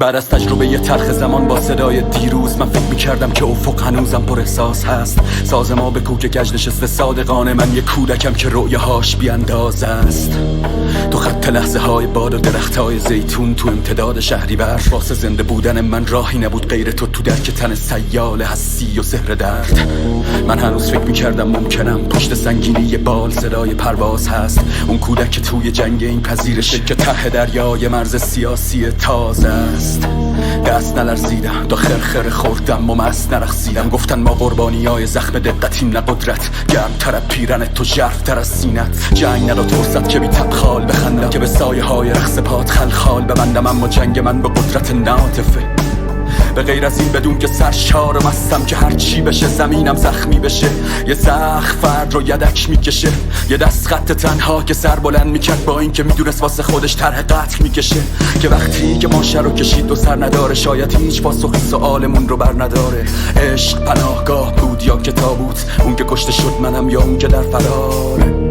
بعد از تجربه یه تلخ زمان با صدای دیروز، من فکر میکردم که افق هنوزم پر احساس هست. ساز ما به کوک گج نشسته صادقانه، من یه کودکم که رؤیاهاش بیانداز است. تو خط لحظه های باد و درخت های زیتون تو امتداد شهریور، واسه زنده بودن من راهی نبود غیر تو درک تن سیال حسی و سحر درد. من هنوز فکر میکردم ممکنم پشت سنگینی بال صدای پرواز هست. اون کودک که توی جنگ این پذیرشه که ته دریای مرز سیاسی تازه است. دست نلرزیدم، تا خرخره خوردم و مست نرقصیدم. گفتن ما قربانیای زخم دقتیم نه قدرت، گرم تر پیرن تو ژرف تر از سینت. جنگ نداد فرصت که بی تبخال بخندم، که به سایه های رقص پات خلخال ببندم. اما جنگ من به قدرت ناطفه، به غیر از این بدون که سرشار و مستم که هر چی بشه زمینم زخمی بشه. یه زخم فرد رو یدک میکشه، یه دست خط تنها که سر بلند میکرد با این که میدونست واسه خودش طرح قتل میکشه. که وقتی که ماشه رو کشید و سر نداره، شاید هیچ پاسخی سوالمون رو بر نداره. عشق پناهگاه بود یا که تابوت، اون که کشته شد منم یا اون که در فراره.